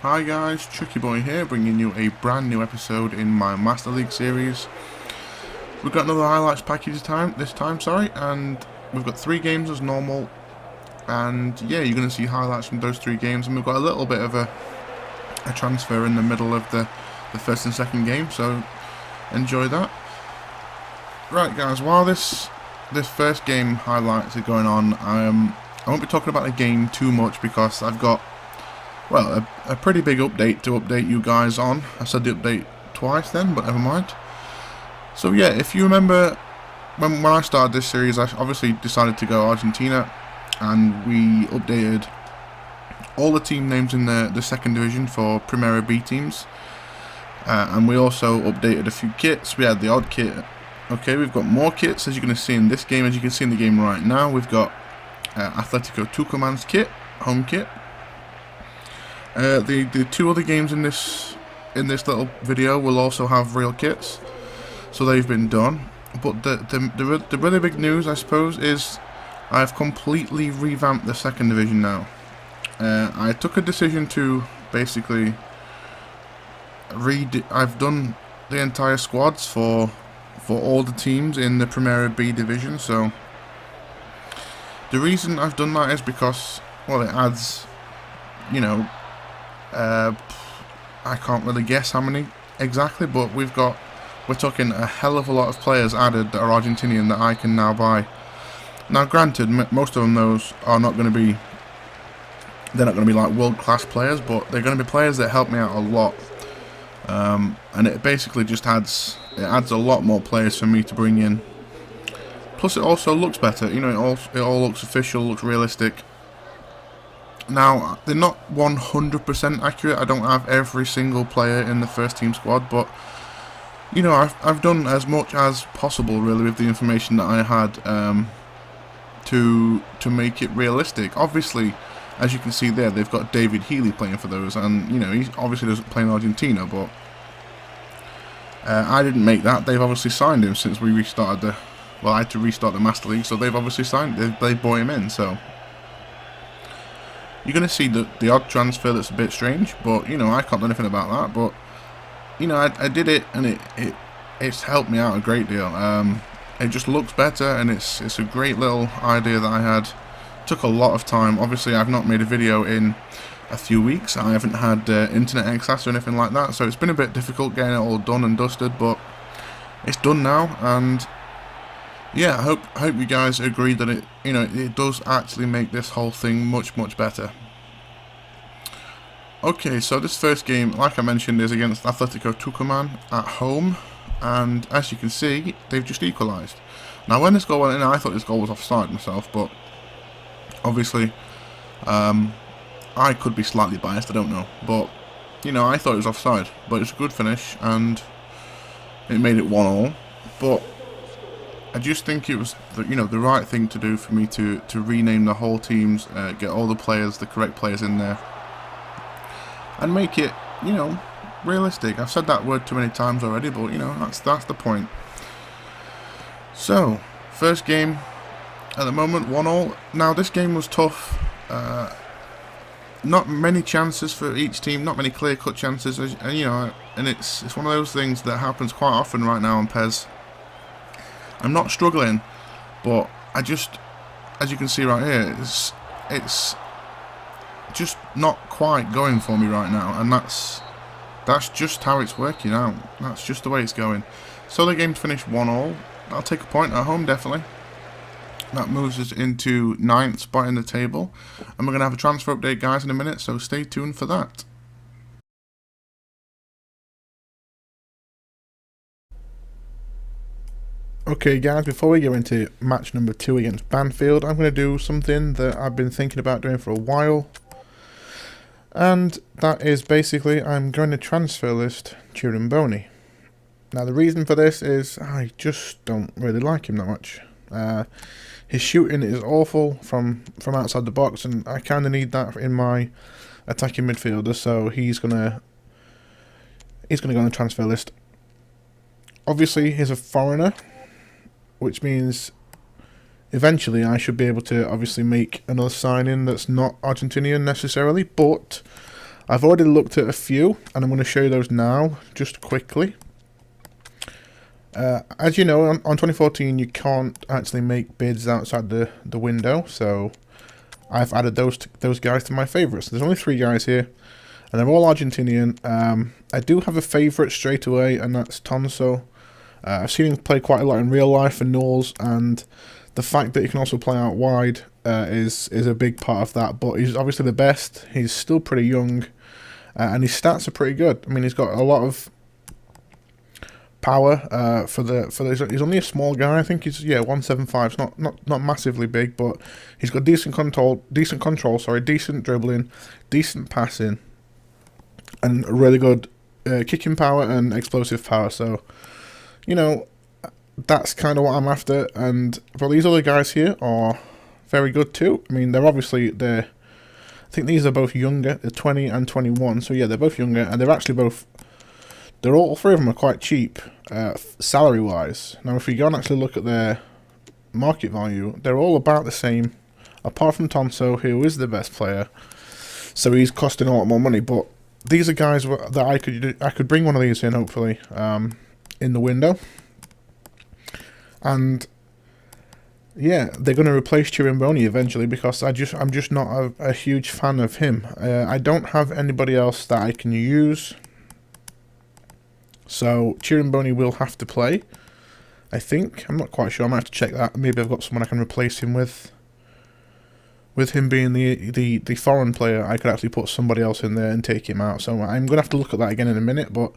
Hi guys, Chucky Boy here, bringing you a brand new episode in my Master League series. We've got another highlights package this time, and we've got 3 games as normal, and yeah, you're going to see highlights from those 3 games, and we've got a little bit of a transfer in the middle of the first and second game, so enjoy that. Right guys, while this first game highlights are going on, I won't be talking about the game too much because I've got, well, a pretty big update to update you guys on. I said the update twice then, but never mind. So yeah, if you remember, when I started this series, I obviously decided to go Argentina, and we updated all the team names in the second division for Primera B teams. And we also updated a few kits. We had the odd kit. Okay, we've got more kits, as you're going to see in this game. As you can see in the game right now, we've got Atletico Tucumán's kit, home kit. The 2 other games in this little video will also have real kits, so they've been done. But the really big news, I suppose, is I've completely revamped the second division now. I took a decision to basically I've done the entire squads for all the teams in the Primera B division. So the reason I've done that is because, well, it adds, you know, I can't really guess how many exactly, but we're talking a hell of a lot of players added that are Argentinian that I can now buy. Now granted, most of them, those are not going to be, they're not going to be like world-class players, but they're going to be players that help me out a lot. And it basically just adds a lot more players for me to bring in. Plus it also looks better, you know, it all looks official, looks realistic. Now, they're not 100% accurate. I don't have every single player in the first team squad, but you know, I've done as much as possible really with the information that I had to make it realistic. Obviously, as you can see there, they've got David Healy playing for those, and you know, he obviously doesn't play in Argentina, but I didn't make that. They've obviously signed him since we restarted I had to restart the Master League, so they've obviously signed. They bought him in, so you're going to see the odd transfer that's a bit strange, but you know, I can't do anything about that. But you know, I did it, and it's helped me out a great deal. It just looks better, and it's a great little idea that I had. Took a lot of time. Obviously, I've not made a video in a few weeks. I haven't had internet access or anything like that, so it's been a bit difficult getting it all done and dusted, but it's done now. And yeah, I hope you guys agree that it does actually make this whole thing much better. Okay, so this first game, like I mentioned, is against Atletico Tucumán at home, and as you can see, they've just equalised. Now, when this goal went in, I thought this goal was offside myself, but obviously, I could be slightly biased, I don't know, but you know, I thought it was offside, but it's a good finish, and it made it 1-1, but I just think it was the right thing to do for me to rename the whole teams, get all the correct players in there, and make it, you know, realistic. I've said that word too many times already, but you know, that's the point. So, first game at the moment, 1-1. Now this game was tough. Not many chances for each team, not many clear-cut chances, and you know, and it's one of those things that happens quite often right now on PES. I'm not struggling, but I just, as you can see right here, it's just not quite going for me right now, and that's just how it's working out. That's just the way it's going. So the game's finished 1-1. I'll take a point at home, definitely. That moves us into 9th spot in the table, and we're going to have a transfer update, guys, in a minute, so stay tuned for that. Okay guys, before we go into match number 2 against Banfield, I'm going to do something that I've been thinking about doing for a while. And that is basically, I'm going to transfer list Chirimboni. Now the reason for this is, I just don't really like him that much. His shooting is awful from outside the box, and I kind of need that in my attacking midfielder, so he's gonna go on the transfer list. Obviously, he's a foreigner, which means eventually I should be able to obviously make another signing that's not Argentinian necessarily, but I've already looked at a few, and I'm going to show you those now, just quickly. As you know, on 2014, you can't actually make bids outside the window, so I've added those guys to my favourites. There's only 3 guys here, and they're all Argentinian. I do have a favourite straight away, and that's Tonso. I've seen him play quite a lot in real life for Knowles, and the fact that he can also play out wide is a big part of that. But he's obviously the best. He's still pretty young, and his stats are pretty good. I mean, he's got a lot of power he's only a small guy. I think he's 175. It's not massively big, but he's got decent control, decent dribbling, decent passing, and really good kicking power and explosive power. So, you know, that's kind of what I'm after. And but these other guys here are very good too. I mean, I think these are both younger. They're 20 and 21. So yeah, they're both younger, and they're actually both. All 3 of them are quite cheap, salary-wise. Now, if we go and actually look at their market value, they're all about the same, apart from Tonso, who is the best player. So he's costing a lot more money. But these are guys that I could bring one of these in, hopefully, in the window. And yeah, they're going to replace Chirimboni eventually, because I'm just not a huge fan of him. I don't have anybody else that I can use. So Chirimboni will have to play, I think. I'm not quite sure. I might have to check that. Maybe I've got someone I can replace him with. With him being the foreign player, I could actually put somebody else in there and take him out. So I'm going to have to look at that again in a minute. But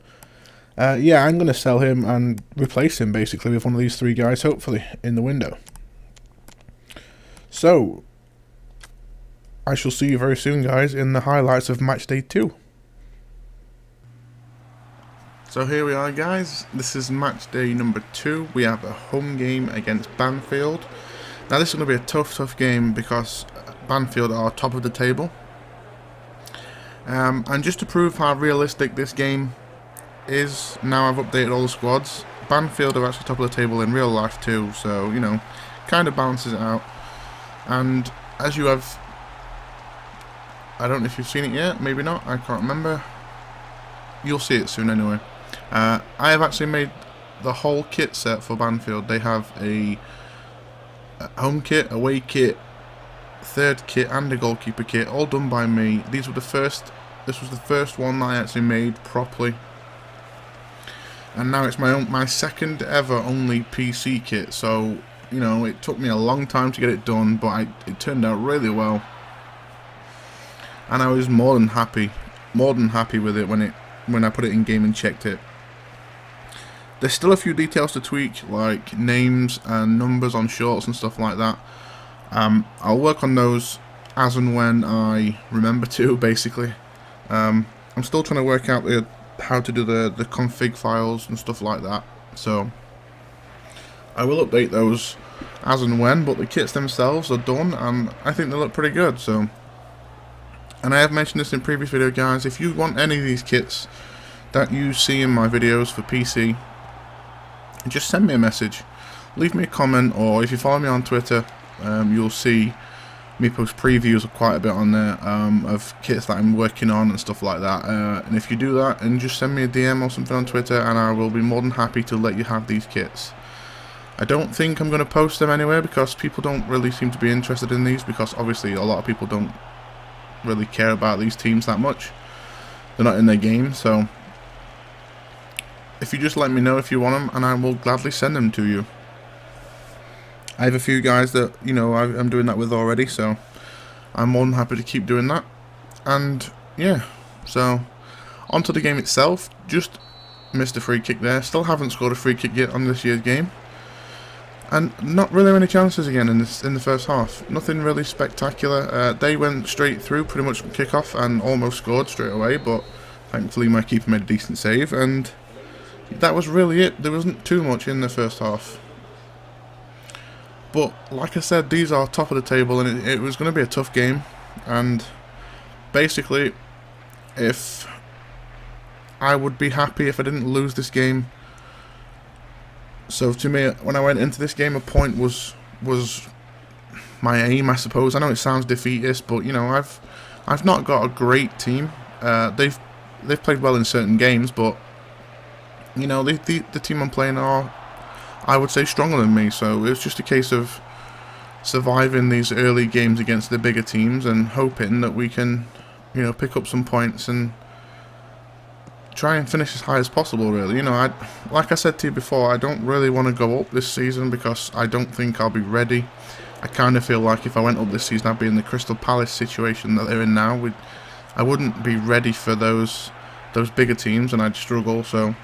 yeah, I'm going to sell him and replace him basically with one of these 3 guys, hopefully, in the window. So I shall see you very soon, guys, in the highlights of match day 2. So here we are, guys. This is match day number 2. We have a home game against Banfield. Now this is going to be a tough game because Banfield are top of the table. And just to prove how realistic this game is, now I've updated all the squads. Banfield are actually top of the table in real life too, so, you know, kind of balances it out. And as you have, I don't know if you've seen it yet, maybe not, I can't remember. You'll see it soon anyway. I have actually made the whole kit set for Banfield. They have a home kit, away kit, third kit, and a goalkeeper kit, all done by me. This was the first one that I actually made properly, and now it's my second ever only PC kit. So, you know, it took me a long time to get it done, but it turned out really well, and I was more than happy with it when I put it in game and checked it. There's still a few details to tweak, like names and numbers on shorts and stuff like that. I'll work on those as and when I remember to, basically. I'm still trying to work out how to do the config files and stuff like that. So I will update those as and when, but the kits themselves are done, and I think they look pretty good. So, and I have mentioned this in previous video, guys, if you want any of these kits that you see in my videos for PC, just send me a message, leave me a comment, or if you follow me on Twitter, you'll see me post previews of quite a bit on there of kits that I'm working on and stuff like that. And if you do that, and just send me a DM or something on Twitter, and I will be more than happy to let you have these kits. I don't think I'm going to post them anywhere because people don't really seem to be interested in these, because obviously a lot of people don't really care about these teams that much. They're not in their game, so if you just let me know if you want them, and I will gladly send them to you. I have a few guys that, you know, I'm doing that with already, so I'm more than happy to keep doing that. And yeah, so onto the game itself. Just missed a free kick there. Still haven't scored a free kick yet on this year's game, and not really many chances again in the first half. Nothing really spectacular. They went straight through pretty much from kick-off and almost scored straight away, but thankfully my keeper made a decent save, and that was really it. There wasn't too much in the first half. But like I said, these are top of the table, and it was going to be a tough game. And basically, if I would be happy if I didn't lose this game. So to me, when I went into this game, a point was my aim, I suppose. I know it sounds defeatist, but you know, I've not got a great team. they've played well in certain games, but you know, the team I'm playing are, I would say, stronger than me. So it's just a case of surviving these early games against the bigger teams and hoping that we can, you know, pick up some points and try and finish as high as possible, really. You know, like I said to you before, I don't really want to go up this season because I don't think I'll be ready. I kind of feel like if I went up this season, I'd be in the Crystal Palace situation that they're in now. I wouldn't be ready for those bigger teams, and I'd struggle. So,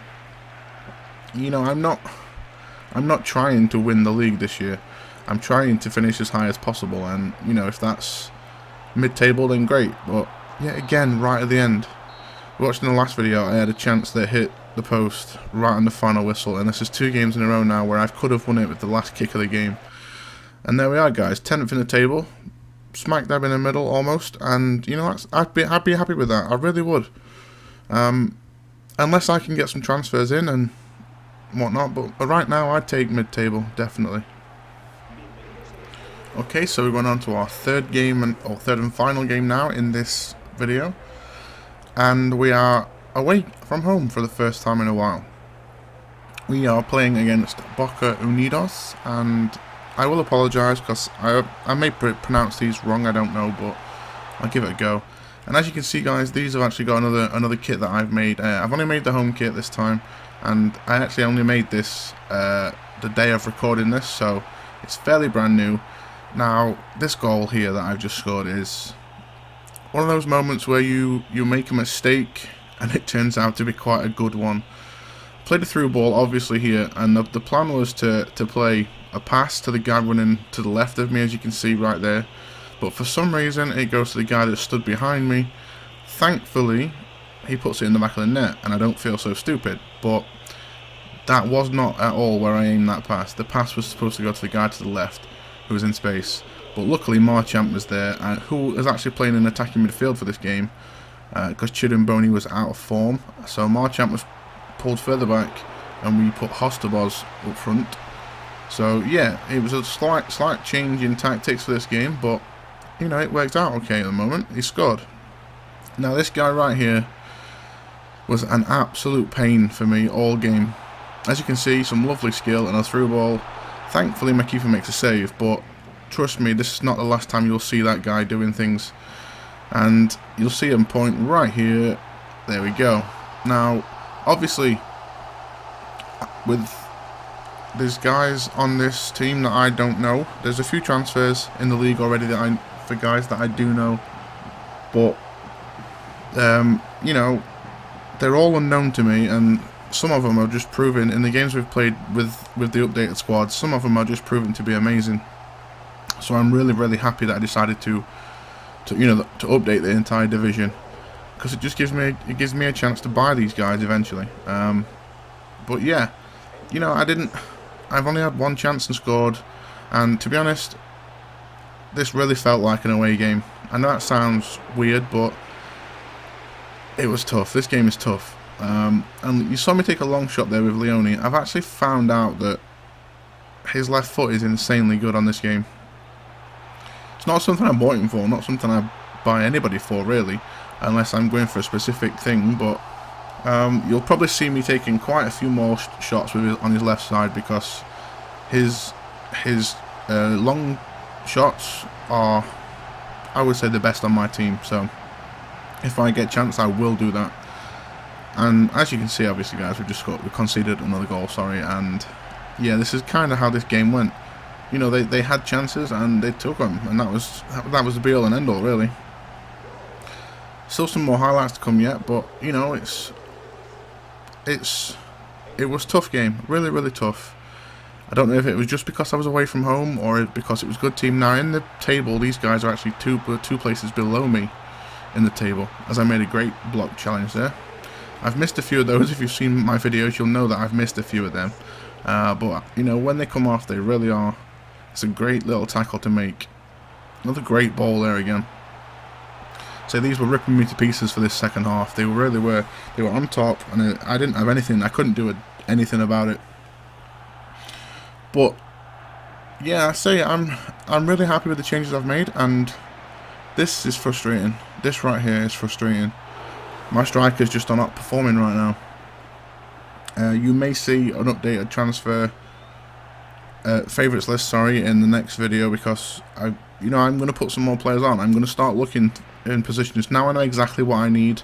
you know, I'm not trying to win the league this year. I'm trying to finish as high as possible, and you know, if that's mid-table, then great. But yeah, again, right at the end, watching the last video, I had a chance that hit the post right on the final whistle, and this is 2 games in a row now where I could have won it with the last kick of the game. And there we are, guys, 10th in the table, smack dab in the middle almost, and you know, I'd be happy with that. I really would, unless I can get some transfers in and whatnot. But right now, I'd take mid-table definitely. Okay, so we're going on to our third and final game now in this video, and we are away from home for the first time in a while. We are playing against Boca Unidos, and I will apologise because I may pronounce these wrong, I don't know, but I'll give it a go. And as you can see, guys, these have actually got another kit that I've made. I've only made the home kit this time, and I actually only made this the day of recording this, so it's fairly brand new. Now, this goal here that I've just scored is one of those moments where you make a mistake and it turns out to be quite a good one. Played a through ball, obviously, here, and the plan was to play a pass to the guy running to the left of me, as you can see right there. But for some reason, it goes to the guy that stood behind me. Thankfully, he puts it in the back of the net, and I don't feel so stupid. But that was not at all where I aimed that pass. The pass was supposed to go to the guy to the left, who was in space, but luckily Marchant was there, and who is actually playing in attacking midfield for this game, because Chidumboni was out of form. So Marchant was pulled further back, and we put Hostobos up front. So yeah, it was a slight change in tactics for this game, but you know, it worked out okay at the moment. He scored. Now this guy right here was an absolute pain for me all game. As you can see, some lovely skill and a through ball. Thankfully my keeper makes a save, but trust me, this is not the last time you'll see that guy doing things. And you'll see him point right here. There we go. Now, obviously, there's guys on this team that I don't know. There's a few transfers in the league already for guys that I do know. But, you know, they're all unknown to me, and some of them are just proven, in the games we've played with the updated squad, some of them are just proven to be amazing. So I'm really happy that I decided to update the entire division, because it just gives me a chance to buy these guys eventually. But yeah, you know, I've only had one chance and scored, and to be honest, this really felt like an away game. I know that sounds weird, but it was tough. This game is tough. And you saw me take a long shot there with Leone. I've actually found out that his left foot is insanely good on this game. It's not something I bought him for, not something I buy anybody for really, unless I'm going for a specific thing, but you'll probably see me taking quite a few more shots on his left side, because his long shots are, I would say, the best on my team. So if I get a chance, I will do that. And as you can see, obviously, guys, we conceded another goal, sorry, and yeah, this is kind of how this game went. You know, they had chances and they took them, and that was the be all and end all, really. Still some more highlights to come yet, but you know, it was a tough game, really tough. I don't know if it was just because I was away from home or because it was a good team. Now in the table, these guys are actually two places below me in the table, as I made a great block challenge there. I've missed a few of those. If you've seen my videos, you'll know that I've missed a few of them. But, you know, when they come off, they really are. It's a great little tackle to make. Another great ball there again. So these were ripping me to pieces for this second half. They really were. They were on top, and I didn't have anything. I couldn't do anything about it. But, yeah, I say I'm really happy with the changes I've made, and this is frustrating. This right here is frustrating. My strikers just are not performing right now. You may see an updated transfer favourites list, in the next video, because I'm going to put some more players on. I'm going to start looking in positions. Now I know exactly what I need.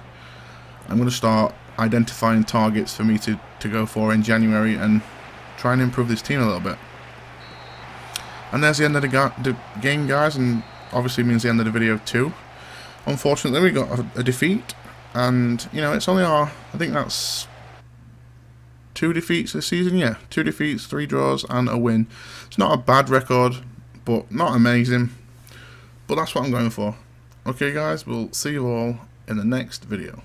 I'm going to start identifying targets for me to go for in January and try and improve this team a little bit. And there's the end of the game, guys, and obviously means the end of the video too. Unfortunately, we got a defeat, and it's only I think that's 2 defeats this season. Yeah, 2 defeats, 3 draws, and a win. It's not a bad record, but not amazing. But that's what I'm going for. Okay, guys, we'll see you all in the next video.